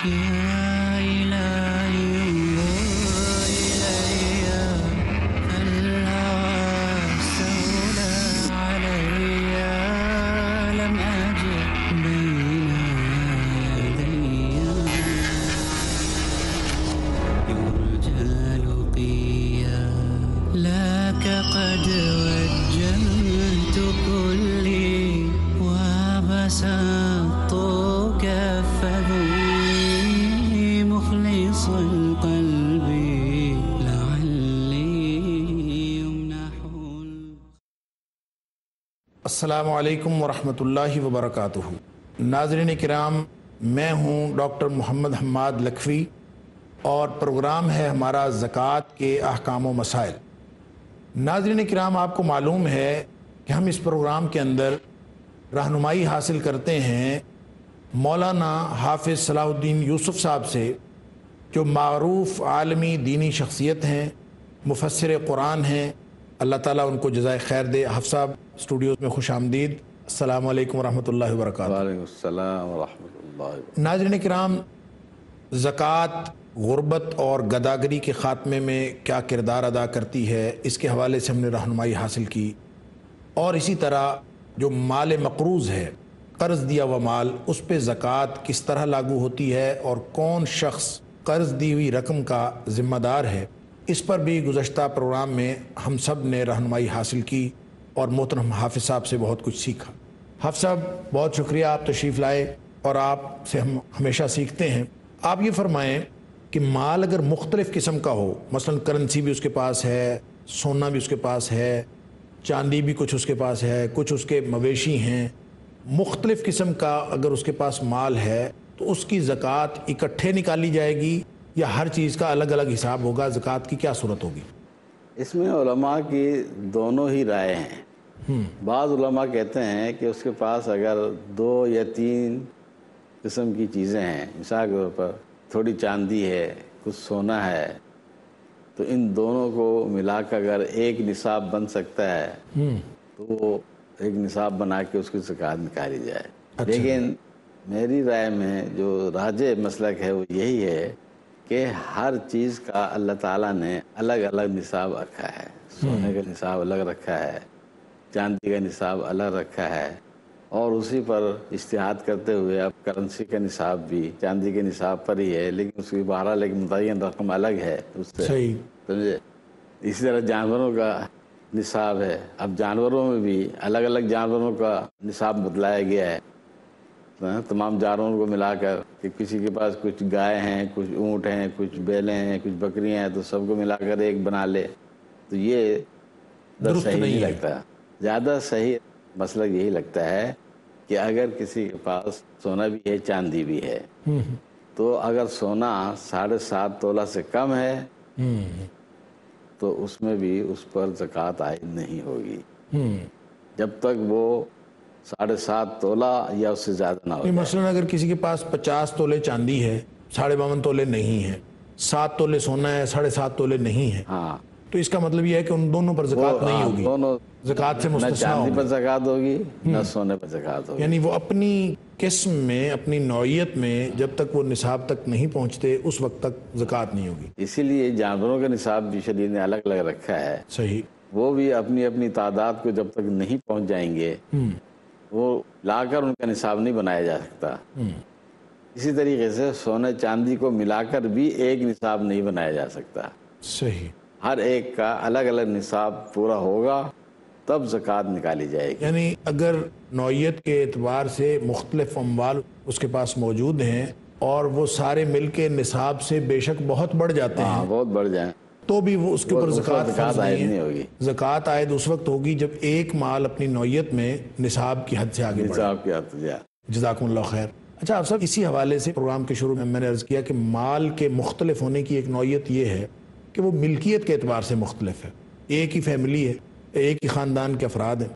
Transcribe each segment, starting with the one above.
يا إلهي انظر إلي فالهوى استولى علي لم أجد بين يدي يرجى لقيا لك قد وجهت كلي وبسطت كفذي مخلص القلب لعلي يمنح. السلام علیکم ورحمۃ اللہ وبرکاتہ. ناظرین کرام، میں ہوں ڈاکٹر محمد حماد لکھوی اور پروگرام ہے ہمارا زکوٰۃ کے احکام و مسائل. ناظرین کرام، آپ کو معلوم ہے کہ ہم اس پروگرام کے اندر رہنمائی حاصل کرتے ہیں مولانا حافظ صلاح الدین یوسف صاحب سے، جو معروف عالمی دینی شخصیت ہیں، مفسر قرآن ہیں. اللہ تعالیٰ ان کو جزائے خیر دے. حافظ صاحب اسٹوڈیوز میں خوش آمدید. السلام علیکم ورحمۃ اللہ وبرکاتہ. وعلیکم السلام ورحمۃ اللہ. ناظرین کرام، زکوٰۃ غربت اور گداگری کے خاتمے میں کیا کردار ادا کرتی ہے، اس کے حوالے سے ہم نے رہنمائی حاصل کی. اور اسی طرح جو مال مقروض ہے، قرض دیا ہوا مال، اس پہ زکوٰۃ کس طرح لاگو ہوتی ہے اور کون شخص قرض دی ہوئی رقم کا ذمہ دار ہے، اس پر بھی گزشتہ پروگرام میں ہم سب نے رہنمائی حاصل کی اور محترم حافظ صاحب سے بہت کچھ سیکھا. حافظ صاحب بہت شکریہ، آپ تشریف لائے اور آپ سے ہم ہمیشہ سیکھتے ہیں. آپ یہ فرمائیں کہ مال اگر مختلف قسم کا ہو، مثلا کرنسی بھی اس کے پاس ہے، سونا بھی اس کے پاس ہے، چاندی بھی کچھ اس کے پاس ہے، کچھ اس کے مویشی ہیں، مختلف قسم کا اگر اس کے پاس مال ہے تو اس کی زکوٰۃ اکٹھے نکالی جائے گی یا ہر چیز کا الگ الگ حساب ہوگا؟ زکوٰۃ کی کیا صورت ہوگی؟ اس میں علماء کی دونوں ہی رائے ہیں. بعض علماء کہتے ہیں کہ اس کے پاس اگر 2 یا 3 قسم کی چیزیں ہیں، مثال کے طور پر تھوڑی چاندی ہے، کچھ سونا ہے، تو ان دونوں کو ملا کر اگر ایک نصاب بن سکتا ہے تو وہ ایک نصاب بنا کے اس کی زکوٰۃ نکالی جائے. لیکن میری رائے میں جو راجح مسلک ہے وہ یہی ہے کہ ہر چیز کا اللہ تعالیٰ نے الگ الگ نصاب رکھا ہے. سونے کا نصاب الگ رکھا ہے، چاندی کا نصاب الگ رکھا ہے، اور اسی پر اجتہاد کرتے ہوئے اب کرنسی کا نصاب بھی چاندی کے نصاب پر ہی ہے، لیکن اس کی بہرحال ایک متعین رقم الگ ہے اس سے. سمجھے؟ اسی طرح جانوروں کا نصاب ہے. اب جانوروں میں بھی الگ الگ جانوروں کا نصاب بتلایا گیا ہے. تمام جانوروں کو ملا کر کہ کسی کے پاس کچھ گائے ہیں، کچھ اونٹ ہیں، کچھ بیلیں ہیں، کچھ بکریاں ہیں، تو سب کو ملا کر ایک بنا لے، تو یہ صحیح نہیں لگتا. زیادہ صحیح مسلک یہی لگتا ہے کہ اگر کسی کے پاس سونا بھی ہے، چاندی بھی ہے، تو اگر سونا 7.5 تولہ سے کم ہے تو اس میں بھی اس پر زکوٰۃ عائد نہیں ہوگی جب تک وہ 7.5 تولہ یا اس سے زیادہ نہ ہو. مثلا اگر کسی کے پاس 50 تولے چاندی ہے، 52.5 تولے نہیں ہے، 7 تولے سونا ہے، 7.5 تولے نہیں ہے، ہاں، تو اس کا مطلب یہ ہے کہ ان دونوں پر زکوٰۃ نہیں ہوگی. دونوں زکوٰۃ سے نہ مستثنیٰ چاندی پر ہوگی. زکوٰۃ ہوگی نہ سونے پر زکوٰۃ ہوگی. یعنی وہ اپنی قسم میں، اپنی نوعیت میں جب تک وہ نصاب تک نہیں پہنچتے اس وقت تک زکوٰۃ نہیں ہوگی. اسی لیے جانوروں کا نصاب بھی شریعت نے الگ الگ رکھا ہے. صحیح. وہ بھی اپنی اپنی تعداد کو جب تک نہیں پہنچ جائیں گے وہ لا کر ان کا نصاب نہیں بنایا جا سکتا. اسی طریقے سے سونے چاندی کو ملا کر بھی ایک نصاب نہیں بنایا جا سکتا. صحیح. ہر ایک کا الگ الگ نصاب پورا ہوگا تب زکوٰۃ نکالی جائے گی. یعنی اگر نوعیت کے اعتبار سے مختلف اموال اس کے پاس موجود ہیں اور وہ سارے مل کے نصاب سے بے شک بہت بڑھ جاتے ہیں، بہت بڑھ جائیں، تو بھی وہ اس کے اوپر زکوٰۃ عائد نہیں ہوگی. زکوٰۃ عائد اس وقت ہوگی جب ایک مال اپنی نوعیت میں نصاب کی حد سے آگے بڑھے. نصاب کی حد سے. جزاکم اللہ خیر. اچھا آپ صاحب، اسی حوالے سے پروگرام کے شروع میں نے عرض کیا کہ مال کے مختلف ہونے کی ایک نوعیت یہ ہے کہ وہ ملکیت کے اعتبار سے مختلف ہے. ایک ہی فیملی ہے، ایک ہی خاندان کے افراد ہیں،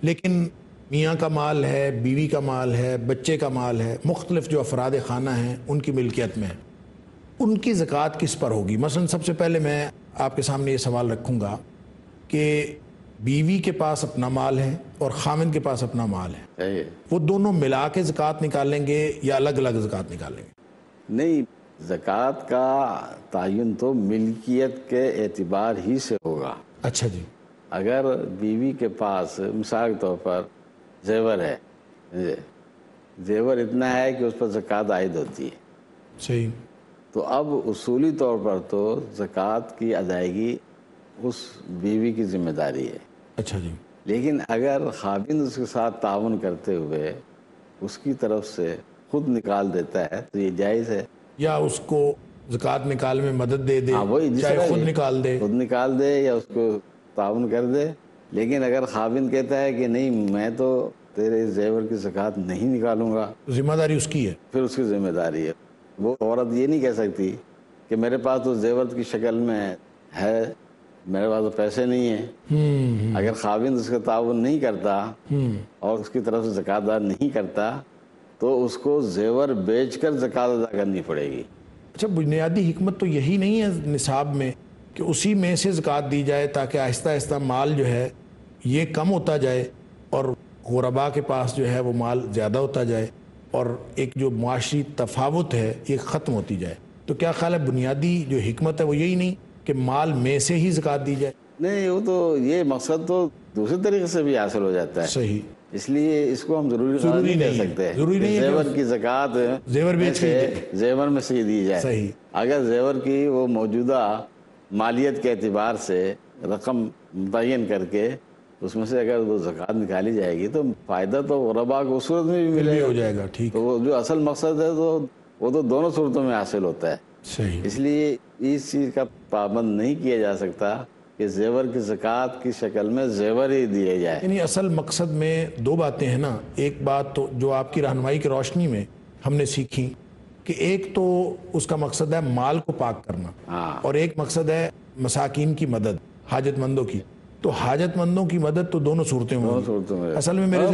لیکن میاں کا مال ہے، بیوی کا مال ہے، بچے کا مال ہے، مختلف جو افراد خانہ ہیں ان کی ملکیت میں ہے. ان کی زکوٰۃ کس پر ہوگی؟ مثلا سب سے پہلے میں آپ کے سامنے یہ سوال رکھوں گا کہ بیوی کے پاس اپنا مال ہے اور خامند کے پاس اپنا مال ہے، وہ دونوں ملا کے زکوٰۃ نکالیں گے یا الگ الگ زکوٰۃ نکالیں گے؟ نہیں، زکوٰۃ کا تعین تو ملکیت کے اعتبار ہی سے ہوگا. اچھا جی. اگر بیوی کے پاس مثال کے طور پر زیور ہے، زیور اتنا ہے کہ اس پر زکوٰۃ عائد ہوتی ہے، صحیح. تو اب اصولی طور پر تو زکوٰۃ کی ادائیگی اس بیوی کی ذمہ داری ہے. اچھا جی. لیکن اگر خاوند اس کے ساتھ تعاون کرتے ہوئے اس کی طرف سے خود نکال دیتا ہے تو یہ جائز ہے. یا اس کو زکوٰۃ نکالنے میں مدد دے دے، وہی جس چاہے طرح خود نکال دے. خود نکال دے یا اس کو تعاون کر دے. لیکن اگر خاوند کہتا ہے کہ نہیں میں تو تیرے زیور کی زکوٰۃ نہیں نکالوں گا، ذمہ داری اس کی ہے. پھر اس کی ذمہ داری ہے. وہ عورت یہ نہیں کہہ سکتی کہ میرے پاس تو زیور کی شکل میں ہے، میرے پاس تو پیسے نہیں ہیں. اگر خاوند اس کا تعاون نہیں کرتا اور اس کی طرف سے زکوٰۃ ادا نہیں کرتا تو اس کو زیور بیچ کر زکوٰۃ ادا کرنی پڑے گی. اچھا، بنیادی حکمت تو یہی نہیں ہے نصاب میں کہ اسی میں سے زکوٰۃ دی جائے تاکہ آہستہ آہستہ مال جو ہے یہ کم ہوتا جائے اور غربا کے پاس جو ہے وہ مال زیادہ ہوتا جائے اور ایک جو معاشی تفاوت ہے یہ ختم ہوتی جائے؟ تو کیا خیال ہے بنیادی جو حکمت ہے وہ یہی نہیں کہ مال میں سے ہی زکوٰۃ دی جائے؟ نہیں، وہ تو یہ مقصد تو دوسرے طریقے سے بھی حاصل ہو جاتا ہے. صحیح. اس لیے اس کو ہم ضروری نہیں کہہ سکتے. ضروری نہیں ہے زیور کی زکوٰۃ زیور بیچ کے زیور میں سے دی جائے. صحیح. اگر زیور کی وہ موجودہ مالیت کے اعتبار سے رقم متعین کر کے اس میں سے اگر وہ زکوٰۃ نکالی جائے گی تو فائدہ تو غربا کو اس صورت میں بھی ملے ہو جائے گا. ٹھیک. تو وہ جو اصل مقصد ہے تو وہ تو دونوں صورتوں میں حاصل ہوتا ہے. صحیح. اس لیے اس چیز کا پابند نہیں کیا جا سکتا کہ زیور کی زکوٰۃ کی شکل میں زیور ہی دیے جائے. یعنی اصل مقصد میں دو باتیں ہیں نا. ایک بات تو جو آپ کی رہنمائی کی روشنی میں ہم نے سیکھی کہ ایک تو اس کا مقصد ہے مال کو پاک کرنا اور ایک مقصد ہے مساکین کی مدد، حاجت مندوں کی. تو حاجت مندوں کی مدد تو دونوں صورتوں میں اصل میں میرے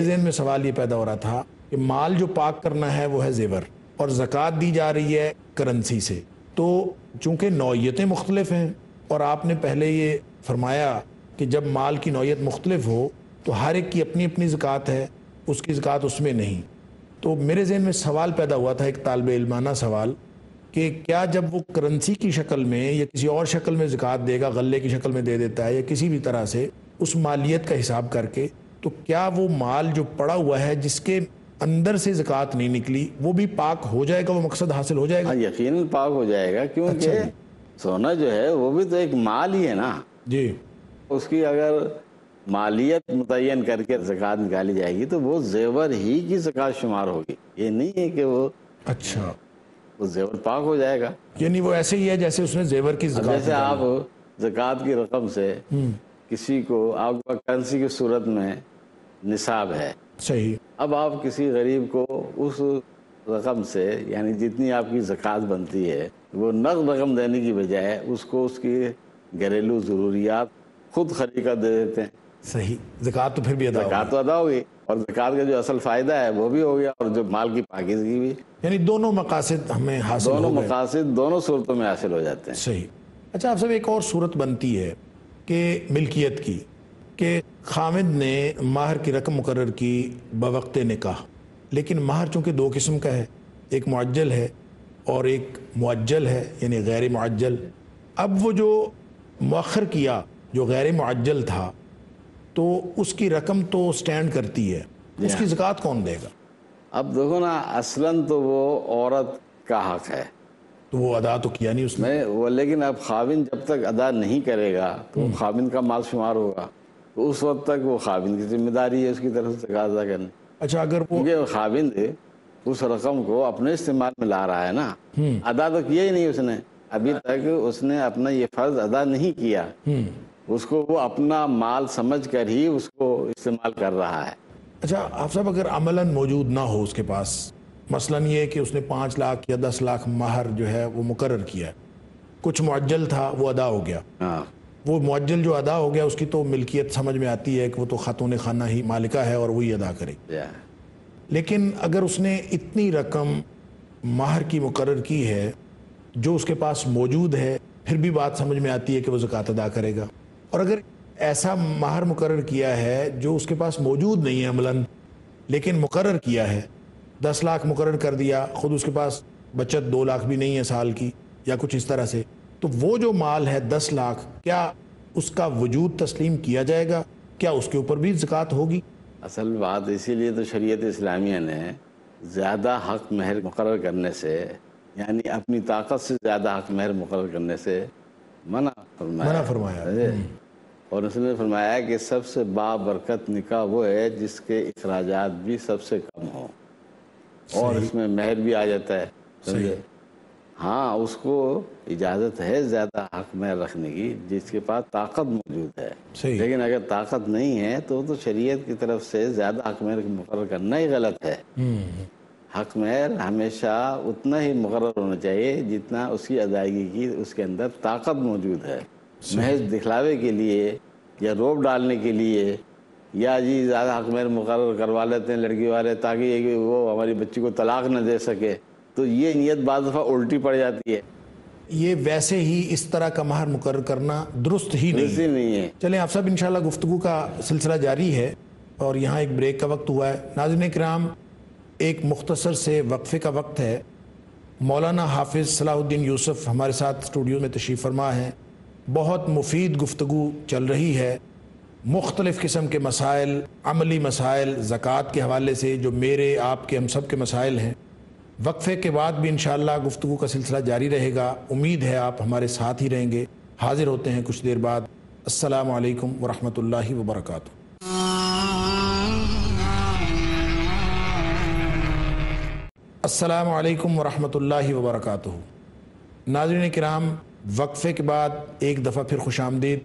ذہن میں سوال یہ پیدا ہو رہا تھا کہ مال جو پاک کرنا ہے وہ ہے زیور اور زکوٰۃ دی جا رہی ہے کرنسی سے. تو چونکہ نوعیتیں مختلف ہیں اور آپ نے پہلے یہ فرمایا کہ جب مال کی نوعیت مختلف ہو تو ہر ایک کی اپنی اپنی زکوٰۃ ہے، اس کی زکوٰۃ اس میں نہیں. تو میرے ذہن میں سوال پیدا ہوا تھا، ایک طالب علمانہ سوال، کہ کیا جب وہ کرنسی کی شکل میں یا کسی اور شکل میں زکوٰۃ دے گا، غلے کی شکل میں دے دیتا ہے یا کسی بھی طرح سے اس مالیت کا حساب کر کے، تو کیا وہ مال جو پڑا ہوا ہے جس کے اندر سے زکوٰۃ نہیں نکلی وہ بھی پاک ہو جائے گا، وہ مقصد حاصل ہو جائے گا؟ یقیناً پاک ہو جائے گا، کیونکہ سونا جو ہے وہ بھی تو ایک مال ہی ہے نا. جی. اس کی اگر مالیت متعین کر کے زکوٰۃ نکالی جائے گی تو وہ زیور ہی کی زکوٰۃ شمار ہوگی. یہ نہیں ہے کہ وہ اچھا وہ زیور پاک ہو جائے گا. یعنی وہ ایسے ہی ہے جیسے اس نے زیور کی زکوٰۃ، جیسے آپ زکوٰۃ کی رقم سے کسی کو آپ کا کرنسی کی صورت میں نصاب ہے. صحیح. اب آپ کسی غریب کو اس رقم سے یعنی جتنی آپ کی زکوٰۃ بنتی ہے وہ نقد رقم دینے کی بجائے اس کو اس کی گھریلو ضروریات خود خرید کر دے دیتے ہیں. صحیح. زکوٰۃ تو پھر بھی زکوٰۃ تو ادا ہوگی اور زکوٰۃ کا جو اصل فائدہ ہے وہ بھی ہو گیا اور جو مال کی پاکیزگی بھی. یعنی دونوں مقاصد ہمیں حاصل ہو گئے. دونوں مقاصد دونوں صورتوں میں حاصل ہو جاتے ہیں. صحیح. اچھا آپ سب ایک اور صورت بنتی ہے کہ ملکیت کی، کہ خاوند نے مہر کی رقم مقرر کی بوقت نکاح، لیکن مہر چونکہ دو قسم کا ہے، ایک معجل ہے اور ایک معجل ہے یعنی غیر معجل. اب وہ جو مؤخر کیا جو غیر معجل تھا تو اس کی رقم تو سٹینڈ کرتی ہے، اس کی زکوٰۃ کون دے گا؟ اب دیکھو نا، اصلاً تو وہ عورت کا حق ہے تو وہ ادا تو کیا نہیں اس نے. لیکن اب خاوند جب تک ادا نہیں کرے گا تو خاوند کا مال شمار ہوگا، تو اس وقت تک وہ خاوند کی ذمہ داری ہے اس کی طرف سے زکوٰۃ ادا کرنے. اچھا اگر کیونکہ خاوند اس رقم کو اپنے استعمال میں لا رہا ہے نا، ادا تو کیا ہی نہیں اس نے، ابھی تک اس نے اپنا یہ فرض ادا نہیں کیا. اس کو وہ اپنا مال سمجھ کر ہی اس کو استعمال کر رہا ہے. اچھا آپ صاحب اگر عملاً موجود نہ ہو اس کے پاس، مثلاً یہ کہ اس نے 5 لاکھ یا 10 لاکھ مہر جو ہے وہ مقرر کیا، کچھ معجل تھا وہ ادا ہو گیا، وہ معجل جو ادا ہو گیا اس کی تو ملکیت سمجھ میں آتی ہے کہ وہ تو خاتون خانہ ہی مالکہ ہے اور وہی ادا کرے. لیکن اگر اس نے اتنی رقم مہر کی مقرر کی ہے جو اس کے پاس موجود ہے، پھر بھی بات سمجھ میں آتی ہے کہ وہ زکوٰۃ ادا کرے گا. اور اگر ایسا مہر مقرر کیا ہے جو اس کے پاس موجود نہیں ہے عملاً لیکن مقرر کیا ہے، 10 لاکھ مقرر کر دیا، خود اس کے پاس بچت 2 لاکھ بھی نہیں ہے سال کی یا کچھ اس طرح سے، تو وہ جو مال ہے 10 لاکھ، کیا اس کا وجود تسلیم کیا جائے گا؟ کیا اس کے اوپر بھی زکوٰۃ ہوگی؟ اصل بات اسی لیے تو شریعت اسلامیہ نے زیادہ حق مہر مقرر کرنے سے، یعنی اپنی طاقت سے زیادہ حق مہر مقرر کرنے سے منع فرمایا اور اس نے فرمایا کہ سب سے بابرکت نکاح وہ ہے جس کے اخراجات بھی سب سے کم ہوں اور اس میں مہر بھی آ جاتا ہے، سمجھے؟ ہاں اس کو اجازت ہے زیادہ حق مہر رکھنے کی جس کے پاس طاقت موجود ہے، لیکن اگر طاقت نہیں ہے تو شریعت کی طرف سے زیادہ حق مہر مقرر کرنا ہی غلط ہے۔ حق مہر ہمیشہ اتنا ہی مقرر ہونا چاہیے جتنا اس کی ادائیگی کی اس کے اندر طاقت موجود ہے۔ محض دکھلاوے کے لیے یا روب ڈالنے کے لیے یا جی زیادہ حق مہر مقرر کروا لیتے ہیں لڑکی والے تاکہ وہ ہماری بچی کو طلاق نہ دے سکے، تو یہ نیت بعض دفعہ الٹی پڑ جاتی ہے۔ یہ ویسے ہی اس طرح کا مہر مقرر کرنا درست ہی نہیں ہے۔ چلیں آپ سب انشاءاللہ گفتگو کا سلسلہ جاری ہے اور یہاں ایک بریک کا وقت ہوا ہے۔ ناظرین کرام، ایک مختصر سے وقفے کا وقت ہے۔ مولانا حافظ صلاح الدین یوسف ہمارے ساتھ اسٹوڈیو میں تشریف فرما ہے۔ بہت مفید گفتگو چل رہی ہے، مختلف قسم کے مسائل، عملی مسائل، زکوٰۃ کے حوالے سے جو میرے، آپ کے، ہم سب کے مسائل ہیں۔ وقفے کے بعد بھی انشاءاللہ گفتگو کا سلسلہ جاری رہے گا، امید ہے آپ ہمارے ساتھ ہی رہیں گے۔ حاضر ہوتے ہیں کچھ دیر بعد۔ السلام علیکم ورحمۃ اللہ وبرکاتہ۔ السلام علیکم ورحمۃ اللہ وبرکاتہ۔ ناظرین کرام، وقفے کے بعد ایک دفعہ پھر خوش آمدید۔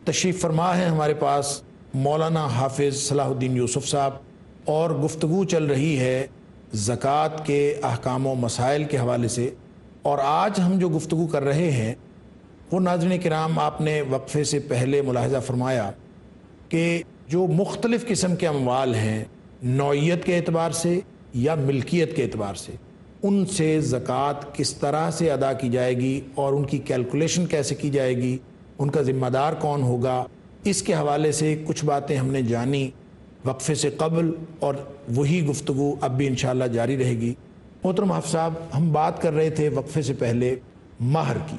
تشریف فرما ہے ہمارے پاس مولانا حافظ صلاح الدین یوسف صاحب، اور گفتگو چل رہی ہے زکوٰۃ کے احکام و مسائل کے حوالے سے۔ اور آج ہم جو گفتگو کر رہے ہیں وہ ناظرین کرام، آپ نے وقفے سے پہلے ملاحظہ فرمایا کہ جو مختلف قسم کے اموال ہیں، نوعیت کے اعتبار سے یا ملکیت کے اعتبار سے، ان سے زکوٰۃ کس طرح سے ادا کی جائے گی اور ان کی کیلکولیشن کیسے کی جائے گی، ان کا ذمہ دار کون ہوگا، اس کے حوالے سے کچھ باتیں ہم نے جانی وقفے سے قبل، اور وہی گفتگو اب بھی انشاءاللہ جاری رہے گی۔ محترم حافظ صاحب، ہم بات کر رہے تھے وقفے سے پہلے مہر کی،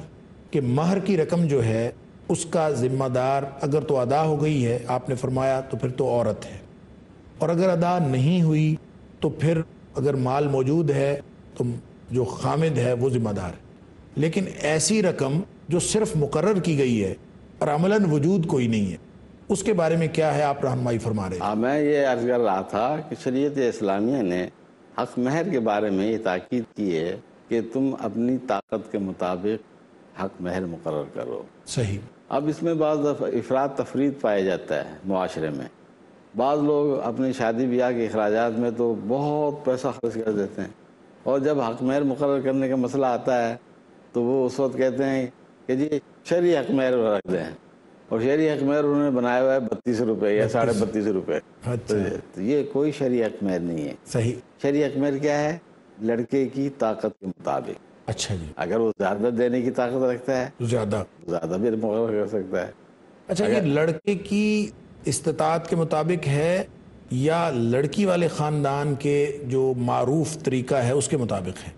کہ مہر کی رقم جو ہے اس کا ذمہ دار اگر تو ادا ہو گئی ہے، آپ نے فرمایا، تو پھر تو عورت ہے، اور اگر ادا نہیں ہوئی تو پھر اگر مال موجود ہے تو جو خامد ہے وہ ذمہ دار ہے۔ لیکن ایسی رقم جو صرف مقرر کی گئی ہے اور عملاً وجود کوئی نہیں ہے، اس کے بارے میں کیا ہے، آپ رہنمائی فرما رہے ہیں؟ میں یہ عرض کر رہا تھا کہ شریعت اسلامیہ نے حق مہر کے بارے میں یہ تاکید کی ہے کہ تم اپنی طاقت کے مطابق حق مہر مقرر کرو۔ صحیح۔ اب اس میں بعض دفعہ افراط تفریط پایا جاتا ہے معاشرے میں۔ بعض لوگ اپنی شادی بیاہ کے اخراجات میں تو بہت پیسہ خرچ کر دیتے ہیں، اور جب حق مہر مقرر کرنے کا مسئلہ آتا ہے تو وہ اس وقت کہتے ہیں کہ جی شرعی حق مہر رکھ دیں، اور شرعی حق مہر انہوں نے بنایا ہوا ہے 32 روپے یا 32.5 روپے۔ تو یہ کوئی شرعی حق مہر نہیں ہے۔ صحیح۔ شرعی حق مہر کیا ہے؟ لڑکے کی طاقت کے مطابق۔ اچھا جی۔ اگر وہ زیادہ دینے کی طاقت رکھتا ہے زیادہ بھی مقرر کر سکتا ہے۔ اچھا، یہ لڑکے کی استطاعت کے مطابق ہے یا لڑکی والے خاندان کے جو معروف طریقہ ہے اس کے مطابق ہے؟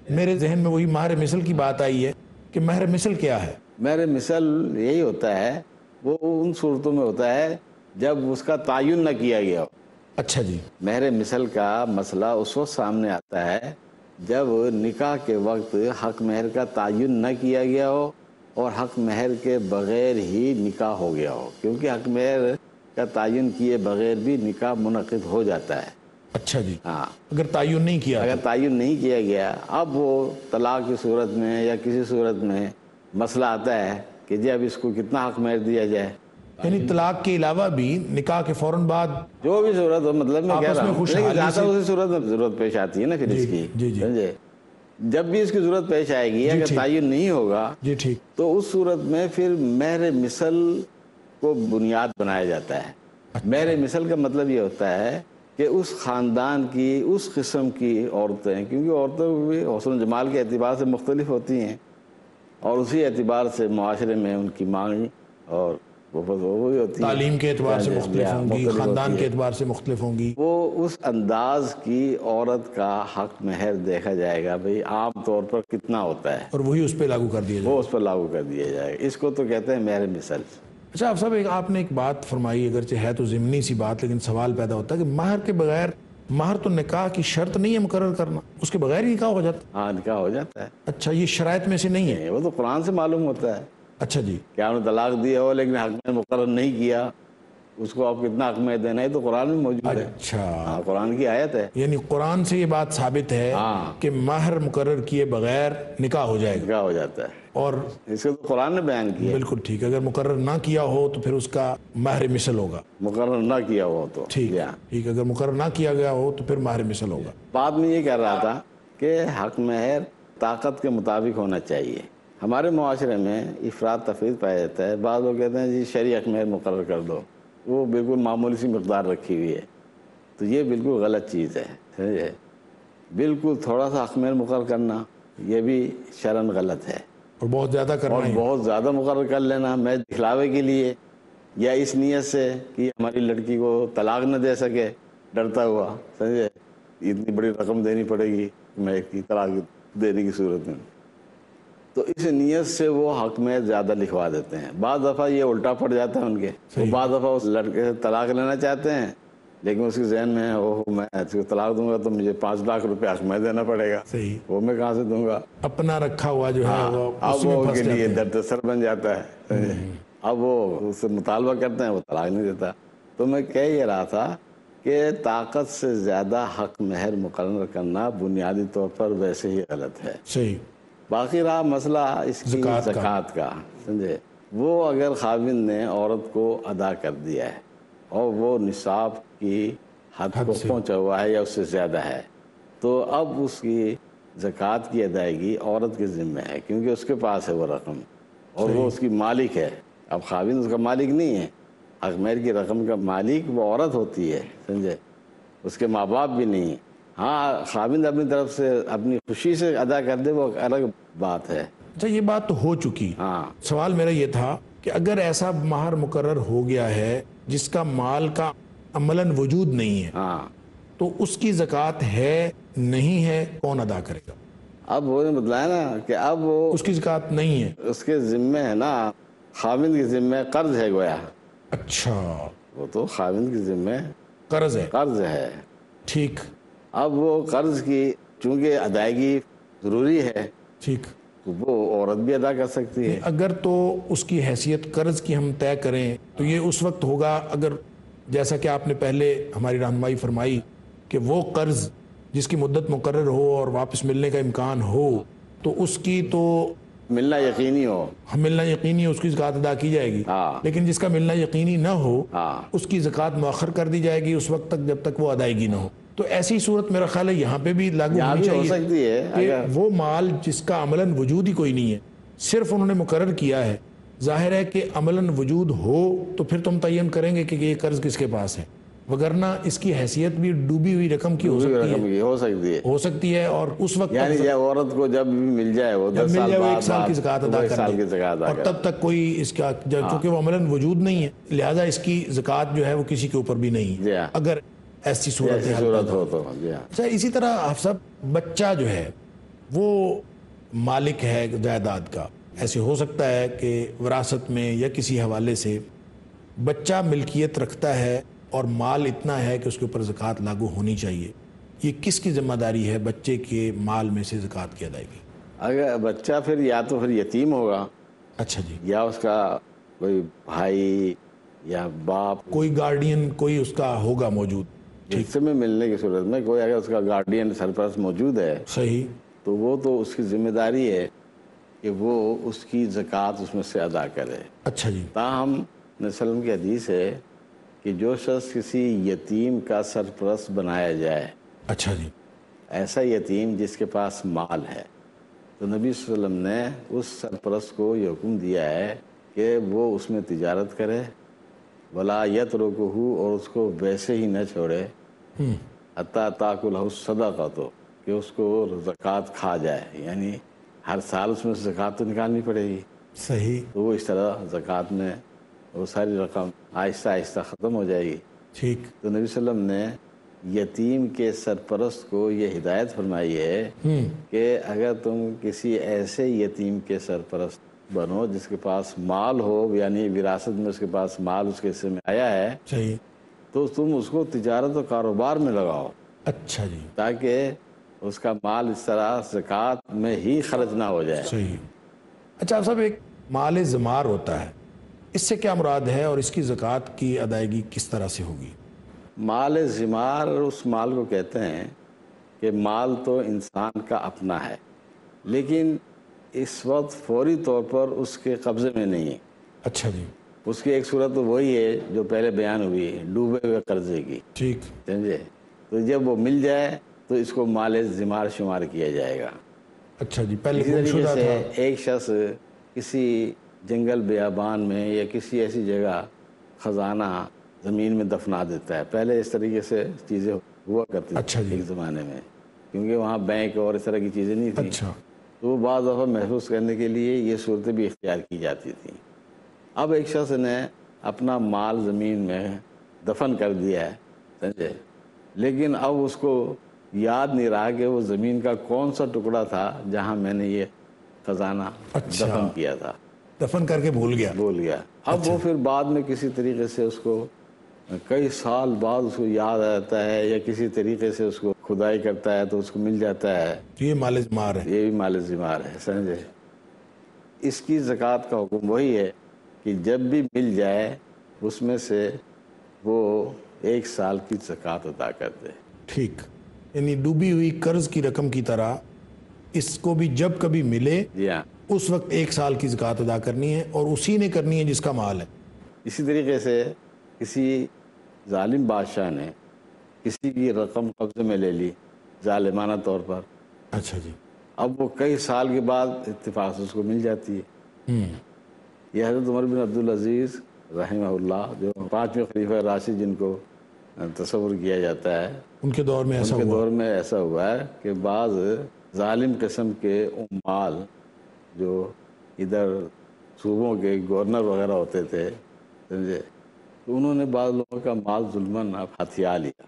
میرے ذہن میں وہی مہر مثل کی بات آئی ہے کہ مہر مثل کیا ہے؟ مہر مثل یہی ہوتا ہے، وہ ان صورتوں میں ہوتا ہے جب اس کا تعین نہ کیا گیا ہو۔ اچھا جی۔ مہر مثل کا مسئلہ اس وقت سامنے آتا ہے جب نکاح کے وقت حق مہر کا تعین نہ کیا گیا ہو اور حق مہر کے بغیر ہی نکاح ہو گیا ہو، کیونکہ حق مہر کا تعین کیے بغیر بھی نکاح منعقد ہو جاتا ہے۔ اچھا جی۔ ہاں، اگر تعین نہیں کیا، اگر تعین نہیں کیا گیا، اب وہ طلاق کی صورت میں یا کسی صورت میں مسئلہ آتا ہے کہ جی اب اس کو کتنا حق مہر دیا جائے۔ یعنی طلاق کے علاوہ بھی نکاح کے فوراً بعد جو بھی صورت ہو، مطلب میں کہہ رہا ہوں، لیکن زیادہ اسی صورت میں ضرورت پیش آتی ہے نا پھر اس کی، سمجھے؟ جب بھی اس کی ضرورت پیش آئے گی، اگر تعین نہیں ہوگا تو اس صورت میں پھر مہر مثل کو بنیاد بنایا جاتا ہے۔ مہر مثل کا مطلب یہ ہوتا ہے کہ اس خاندان کی، اس قسم کی عورتیں، کیونکہ عورتیں بھی حسن و جمال کے اعتبار سے مختلف ہوتی ہیں، اور اسی اعتبار سے معاشرے میں ان کی مانگ اور وہ بس وہی ہوتی ہے، تعلیم کے اعتبار سے مختلف ہوں گی، مختلف خاندان ہوتی کے ہے۔ اعتبار سے مختلف ہوں گی۔ وہ اس انداز کی عورت کا حق مہر دیکھا جائے گا، بھئی عام طور پر کتنا ہوتا ہے، اور وہی اس پہ لاگو کر دیا جائے۔ وہ اس پر لاگو کر دیا جائے گا۔ اس کو تو کہتے ہیں مہر مثل۔ اچھا آپ صاحب، آپ نے ایک بات فرمائی، اگرچہ ہے تو ضمنی سی بات، لیکن سوال پیدا ہوتا ہے کہ مہر کے بغیر، مہر تو نکاح کی شرط نہیں ہے مقرر کرنا، اس کے بغیر ہی نکاح ہو جاتا ہے؟ ہاں نکاح ہو جاتا ہے، اچھا، یہ شرائط میں سے نہیں ہے؟ وہ تو قرآن سے معلوم ہوتا ہے۔ اچھا جی، کیا انہوں نے طلاق دیا ہو لیکن حق میں مقرر نہیں کیا، اس کو آپ کتنا حق میں دینا ہے، تو قرآن میں موجود ہے۔ اچھا، ہاں قرآن کی آیت ہے، یعنی قرآن سے یہ بات ثابت ہے ہاں کہ مہر مقرر کیے بغیر نکاح ہو جائے گا، نکاح ہو جاتا ہے، اور اس کو تو قرآن نے بیان کیا ہے۔ بالکل ٹھیک، اگر مقرر نہ کیا ہو تو پھر اس کا مہر مثل ہوگا۔ مقرر نہ کیا ہو تو ٹھیک جی ہاں۔ ٹھیک، اگر مقرر نہ کیا گیا ہو تو پھر مہر مثل ہوگا۔ بعد میں یہ کہہ رہا تھا کہ حق مہر طاقت کے مطابق ہونا چاہیے۔ ہمارے معاشرے میں افراد تفرید پایا جاتا ہے، بعض لوگ کہتے ہیں جی شرعی حق مہر مقرر کر دو، وہ بالکل معمولی سی مقدار رکھی ہوئی ہے، تو یہ بالکل غلط چیز ہے، سمجھے؟ بالکل تھوڑا سا حق مہر مقرر کرنا یہ بھی شرعاً غلط ہے، اور بہت زیادہ کرنا اور ہی بہت زیادہ مقرر کر لینا میں دکھلاوے کے لیے، یا اس نیت سے کہ ہماری لڑکی کو طلاق نہ دے سکے ڈرتا ہوا، سمجھے؟ اتنی بڑی رقم دینی پڑے گی میں کی طلاق دینے کی صورت میں، تو اس نیت سے وہ حق میں زیادہ لکھوا دیتے ہیں۔ بعض دفعہ یہ الٹا پڑ جاتا ہے ان کے، وہ بعض دفعہ اس لڑکے سے طلاق لینا چاہتے ہیں لیکن اس کے ذہن میں میں اس کو طلاق دوں گا تو مجھے 5 لاکھ روپے حق میں دینا پڑے گا، صحیح، وہ میں کہاں سے دوں گا؟ اپنا رکھا ہوا جو ہے وہ اب اسی میں وہ ان پھنس کے لیے جاتے ہیں۔ درد سر بن جاتا ہے، اب وہ اس سے مطالبہ کرتے ہیں، وہ طلاق نہیں دیتا۔ تو میں کہہ یہ رہا تھا کہ طاقت سے زیادہ حق مہر مقرر کرنا بنیادی طور پر ویسے ہی غلط ہے۔ صحیح، باقی رہا مسئلہ اس کی زکوٰۃ کا، سمجھے؟ وہ اگر خاوند نے عورت کو ادا کر دیا ہے اور وہ نصاب کی حد کو پہنچا ہوا ہے یا اس سے زیادہ ہے، تو اب اس کی زکوٰۃ کی ادائیگی عورت کے ذمہ ہے، کیونکہ اس کے پاس ہے وہ رقم اور وہ اس کی مالک ہے۔ اب خاوند اس کا مالک نہیں ہے، حق مہر کی رقم کا مالک وہ عورت ہوتی ہے، سمجھے؟ اس کے ماں باپ بھی نہیں۔ ہاں خاوند اپنی طرف سے اپنی خوشی سے ادا کر دے وہ الگ بات ہے۔ اچھا، یہ بات تو ہو چکی، ہاں سوال میرا یہ تھا کہ اگر ایسا مہر مقرر ہو گیا ہے جس کا مال کا عملاً وجود نہیں ہے، ہاں، تو اس کی زکوٰۃ ہے نہیں ہے، کون ادا کرے گا؟ اب وہ نے بتلایا نا کہ اب وہ اس کی زکوٰۃ نہیں ہے۔ اس کے ذمہ ہے نا، خاوند کے ذمہ قرض ہے گویا، اچھا، وہ تو خاوند کے ذمہ قرض ہے، قرض ہے۔ ٹھیک اب وہ قرض کی چونکہ ادائیگی ضروری ہے ٹھیک، تو وہ عورت بھی ادا کر سکتی ہے۔ اگر تو اس کی حیثیت قرض کی ہم طے کریں تو یہ اس وقت ہوگا اگر، جیسا کہ آپ نے پہلے ہماری رہنمائی فرمائی، کہ وہ قرض جس کی مدت مقرر ہو اور واپس ملنے کا امکان ہو تو اس کی تو ملنا یقینی ہو، ملنا یقینی، اس کی زکوٰۃ ادا کی جائے گی، ہاں لیکن جس کا ملنا یقینی نہ ہو ہاں اس کی زکوٰۃ مؤخر کر دی جائے گی اس وقت تک جب تک وہ ادائیگی نہ ہو۔ تو ایسی صورت میرا خیال ہے یہاں پہ بھی لاگو یہاں ہونی بھی ہو چاہیے سکتی ہے کہ اگر وہ مال جس کا عملاً وجود ہی کوئی نہیں ہے، صرف انہوں نے مقرر کیا ہے، ظاہر ہے کہ عملاً وجود ہو تو پھر تم تعین کریں گے کہ یہ قرض کس کے پاس ہے، وگرنہ اس کی حیثیت بھی ڈوبی ہوئی رقم کی ہو سکتی رقم کی ہو سکتی ہے، اور اس وقت یعنی جب عورت کو جب بھی مل جائے وہ 10 مل سال جائے وہ بعد 1 سال کی زکوٰۃ وہ ادا 1 کر سال دے، کی زکوٰۃ ادا اور کر تب تک کوئی اس کا چونکہ وہ عملاً وجود نہیں ہے لہٰذا اس کی زکوٰۃ جو ہے وہ کسی کے اوپر بھی نہیں جی ہے ہاں، اگر ایسی صورت ہو تو جی ہاں۔ اچھا، اسی طرح آپ سب بچہ جو ہے وہ مالک ہے جائیداد کا، ایسے ہو سکتا ہے کہ وراثت میں یا کسی حوالے سے بچہ ملکیت رکھتا ہے اور مال اتنا ہے کہ اس کے اوپر زکوٰۃ لاگو ہونی چاہیے، یہ کس کی ذمہ داری ہے بچے کے مال میں سے زکوٰۃ کی ادائیگی؟ اگر بچہ پھر یا تو پھر یتیم ہوگا، اچھا جی، یا اس کا کوئی بھائی یا باپ کوئی گارڈین کوئی اس کا ہوگا موجود، حصے میں ملنے کی صورت میں کوئی اگر اس کا گارڈین سرپرست موجود ہے صحیح، تو وہ تو اس کی ذمہ داری ہے کہ وہ اس کی زکوٰۃ اس میں سے ادا کرے۔ اچھا جی، تاہم نبی صلی اللہ علیہ وسلم کی حدیث ہے کہ جو شخص کسی یتیم کا سرپرست بنایا جائے، اچھا جی، ایسا یتیم جس کے پاس مال ہے، تو نبی صلی اللہ علیہ وسلم نے اس سرپرست کو یہ حکم دیا ہے کہ وہ اس میں تجارت کرے، ولا یترکہ، اور اس کو ویسے ہی نہ چھوڑے، حتیٰ تاکلہ الصدقۃ، کہ اس کو زکوٰۃ کھا جائے، یعنی ہر سال اس میں سے زکوٰۃ تو نکالنی پڑے گی، صحیح، تو وہ اس طرح زکوٰۃ میں وہ ساری رقم آہستہ آہستہ ختم ہو جائے گی۔ ٹھیک۔ تو نبی صلی اللہ علیہ وسلم نے یتیم کے سرپرست کو یہ ہدایت فرمائی ہے کہ اگر تم کسی ایسے یتیم کے سرپرست بنو جس کے پاس مال ہو، یعنی وراثت میں اس کے پاس مال اس کے حصے میں آیا ہے، صحیح، تو تم اس کو تجارت و کاروبار میں لگاؤ، اچھا جی، تاکہ اس کا مال اس طرح زکوٰۃ میں ہی خرچ نہ ہو جائے۔ صحیح۔ اچھا صاحب، ایک مال زمار ہوتا ہے، اس سے کیا مراد ہے اور اس کی زکوٰۃ کی ادائیگی کس طرح سے ہوگی؟ مال زمار اس مال کو کہتے ہیں کہ مال تو انسان کا اپنا ہے، لیکن اس وقت فوری طور پر اس کے قبضے میں نہیں ہے۔ اچھا جی، اس کی ایک صورت تو وہی ہے جو پہلے بیان ہوئی ہے، ڈوبے ہوئے قرضے کی، ٹھیک، سمجھے؟ تو جب وہ مل جائے تو اس کو مال زمار شمار کیا جائے گا۔ اچھا جی، پہلے اسی گم طریقے شدہ سے تھا۔ ایک شخص کسی جنگل بیابان میں یا کسی ایسی جگہ خزانہ زمین میں دفنا دیتا ہے، پہلے اس طریقے سے چیزیں ہوا کرتی اچھا تھیں جی، ایک زمانے میں، کیونکہ وہاں بینک اور اس طرح کی چیزیں نہیں تھیں، اچھا، تو وہ بعض دفعہ محفوظ کرنے کے لیے یہ صورتیں بھی اختیار کی جاتی تھیں۔ اب ایک شخص نے اپنا مال زمین میں دفن کر دیا ہے، سمجھے، لیکن اب اس کو یاد نہیں رہا کہ وہ زمین کا کون سا ٹکڑا تھا جہاں میں نے یہ خزانہ اچھا، دفن کیا تھا، دفن کر کے بھول گیا۔ بھول گیا۔ اب وہ پھر بعد میں کسی طریقے سے اس کو کئی سال بعد اس کو یاد آتا ہے یا کسی طریقے سے اس کو کھدائی کرتا ہے تو اس کو مل جاتا ہے، تو یہ مال زمار ہے۔ یہ بھی مال زمار ہے، سمجھے۔ اس کی زکوٰۃ کا حکم وہی ہے کہ جب بھی مل جائے اس میں سے وہ 1 سال کی زکوٰۃ ادا کر دے۔ ٹھیک، یعنی ڈوبی ہوئی قرض کی رقم کی طرح اس کو بھی جب کبھی ملے جی ہاں، اس وقت 1 سال کی زکوٰۃ ادا کرنی ہے، اور اسی نے کرنی ہے جس کا مال ہے۔ اسی طریقے سے کسی ظالم بادشاہ نے کسی کی رقم قبضے میں لے لی ظالمانہ طور پر، اچھا جی، اب وہ کئی سال کے بعد اتفاق سے اس کو مل جاتی ہے۔ یہ حضرت عمر بن عبدالعزیز رحمہ اللہ، جو 5ویں خلیفہ راشد جن کو تصور کیا جاتا ہے، ان کے دور میں ایسا ان کے ہوا۔ دور میں ایسا ہوا ہے کہ بعض ظالم قسم کے عمال جو ادھر صوبوں کے گورنر وغیرہ ہوتے تھے، سمجھے، تو انہوں نے بعض لوگوں کا مال ظلماً ہتھیا لیا۔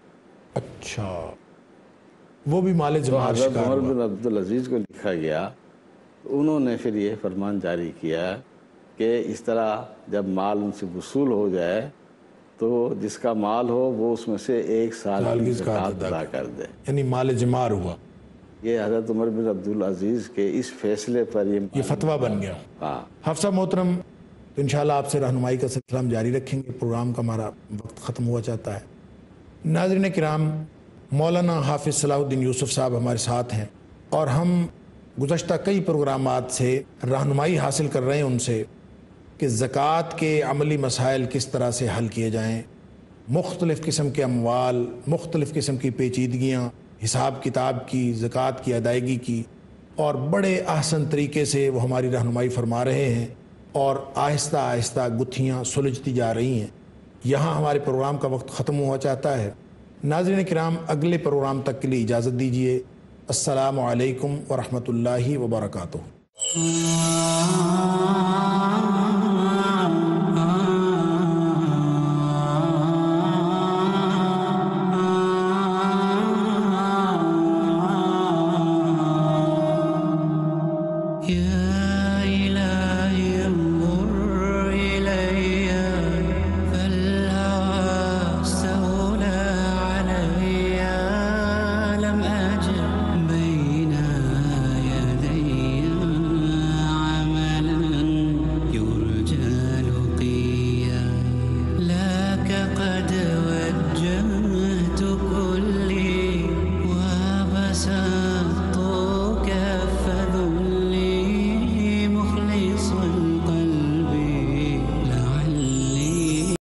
اچھا، وہ بھی مال تو زمار حضرت شکار عمر ہوا۔ بن عبدالعزیز کو لکھا گیا، تو انہوں نے پھر یہ فرمان جاری کیا کہ اس طرح جب مال ان سے وصول ہو جائے تو جس کا مال ہو وہ اس میں سے 1 سال کی زکوٰۃ ادا کر دے۔ یعنی مال زمار ہوا۔ یہ حضرت عمر بن عبدالعزیز کے اس فیصلے پر یہ فتویٰ بن گیا۔ ہاں، حافظ محترم، تو انشاءاللہ آپ سے رہنمائی کا سلسلہ ہم جاری رکھیں گے، پروگرام کا ہمارا وقت ختم ہوا چاہتا ہے۔ ناظرین کرام، مولانا حافظ صلاح الدین یوسف صاحب ہمارے ساتھ ہیں، اور ہم گزشتہ کئی پروگرامات سے رہنمائی حاصل کر رہے ہیں ان سے کہ زکوٰۃ کے عملی مسائل کس طرح سے حل کیے جائیں، مختلف قسم کے اموال، مختلف قسم کی پیچیدگیاں، حساب کتاب کی، زکوٰۃ کی ادائیگی کی، اور بڑے احسن طریقے سے وہ ہماری رہنمائی فرما رہے ہیں، اور آہستہ آہستہ گتھیاں سلجھتی جا رہی ہیں۔ یہاں ہمارے پروگرام کا وقت ختم ہوا چاہتا ہے۔ ناظرین کرام، اگلے پروگرام تک کے لیے اجازت دیجیے۔ السلام علیکم ورحمۃ اللہ وبرکاتہ۔